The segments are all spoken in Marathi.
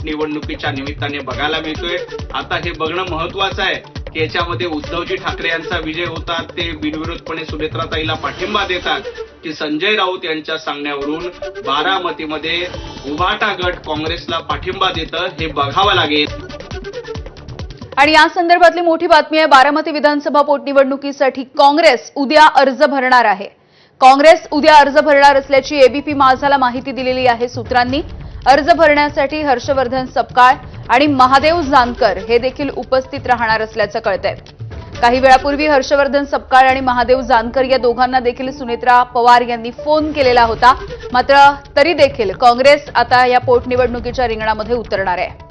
पोटनिवडणुकीच्या निमित्ताने बघायला मिळतोय। आता हे बघणं महत्वाचं आहे की याच्यामध्ये उद्धवजी ठाकरे यांचा विजय होतात, ते बिनविरोधपणे सुनेत्राताईला पाठिंबा देतात की संजय राऊत यांच्या सांगण्यावरून बारामतीमध्ये उभाटा गट काँग्रेसला पाठिंबा देतं, हे बघावं लागेल। आणि या संदर्भातली मोठी बातमी आहे, बारामती विधानसभा पोटनिवडणुकीसाठी काँग्रेस उद्या अर्ज भरणार आहे। काँग्रेस उद्या अर्ज भरणार असल्याची एबीपी माझाला माहिती दिलेली आहे सूत्रांनी। अर्ज भरण्यासाठी हर्षवर्धन सपकाळ आणि महादेव जानकर हे देखील उपस्थित राहणार असल्याचं कळतंय। काही वेळापूर्वी हर्षवर्धन सपकाळ आणि महादेव जानकर या दोघांना देखील सुनेत्रा पवार यांनी फोन केलेला होता। मात्र तरी देखील काँग्रेस आता या पोटनिवडणुकीच्या रिंगणामध्ये उतरणार आहे।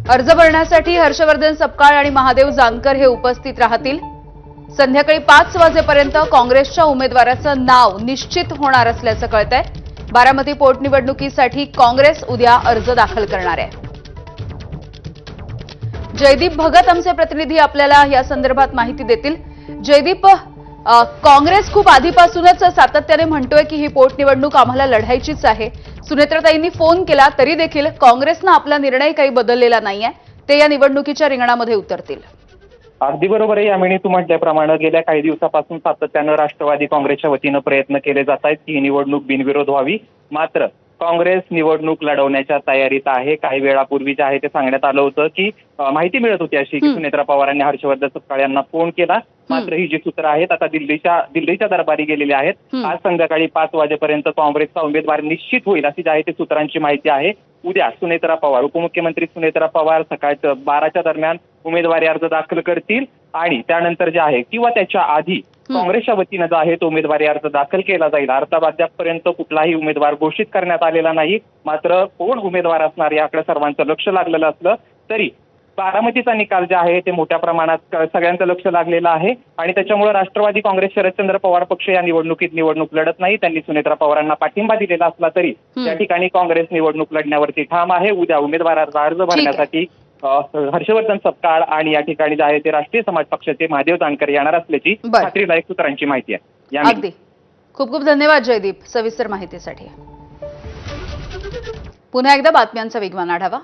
अर्ज भरण्यासाठी हर्षवर्धन सपकाळ आणि महादेव जानकर हे उपस्थित राहतील। संध्याकाळी 5 वाजेपर्यंत काँग्रेसच्या उमेदवाराचं नाव निश्चित होणार असल्याचं कळतंय। बारामती पोटनिवडणुकीसाठी काँग्रेस उद्या अर्ज दाखल करणार आहे। जयदीप भगत आमचे प्रतिनिधी आपल्याला या संदर्भात माहिती देतील। जयदीप, काँग्रेस खूप आधीपासूनच सातत्याने म्हणतोय की ही पोटनिवडणूक आम्हाला लढायचीच आहे। सुनेत्राताईंनी फोन केला तरी देखील काँग्रेसनं आपला निर्णय काही बदललेला नाहीये, ते या निवडणुकीच्या रिंगणामध्ये उतरतील। अगदी बरोबर आहे यामिनी, तू म्हटल्याप्रमाणे गेल्या काही दिवसापासून सातत्यानं राष्ट्रवादी काँग्रेसच्या वतीनं प्रयत्न केले जात आहेत की ही निवडणूक बिनविरोध व्हावी। मात्र काँग्रेस निवडणूक लढवण्याच्या तयारीत आहे। काही वेळापूर्वी जे आहे ते सांगण्यात आलं होतं की माहिती मिळत होती अशी की सुनेत्रा पवारांनी हर्षवर्धन सपकाळ यांना फोन केला। मात्र ही जी सूत्र आहेत आता दिल्लीच्या दरबारी गेलेली आहेत। आज संध्याकाळी 5 वाजेपर्यंत काँग्रेसचा उमेदवार निश्चित होईल अशी जी आहे ते सूत्रांची माहिती आहे। उद्या सुनेत्रा पवार, उपमुख्यमंत्री सुनेत्रा पवार सकाळच्या 12च्या दरम्यान उमेदवारी अर्ज दाखल करतील आणि त्यानंतर जे आहे किंवा त्याच्या आधी काँग्रेसच्या वतीनं जो आहे तो उमेदवारी अर्ज दाखल केला जाईल। अर्थात अद्यापपर्यंत कुठलाही उमेदवार घोषित करण्यात आलेला नाही। मात्र कोण उमेदवार असणार याकडे सर्वांचं लक्ष लागलेलं असलं तरी बारामतीचा निकाल जे आहे ते मोठ्या प्रमाणात सगळ्यांचं लक्ष लागलेलं आहे आणि त्याच्यामुळे राष्ट्रवादी काँग्रेस शरदचंद्र पवार पक्ष या निवडणूक लढत नाही। त्यांनी सुनेत्रा पवारांना पाठिंबा दिलेला असला तरी त्या ठिकाणी काँग्रेस निवडणूक लढण्यावरती ठाम आहे। उद्या उमेदवाराचा अर्ज भरण्यासाठी हर्षवर्धन सपकाळ आणि या ठिकाणी जे आहे ते राष्ट्रीय समाज पक्षाचे महादेव जानकर येणार असल्याची खात्रीलायक सूत्रांची माहिती आहे। अगदी खूप खूप धन्यवाद जयदीप सविस्तर माहितीसाठी। पुन्हा एकदा बातम्यांचा वेगवान आढावा।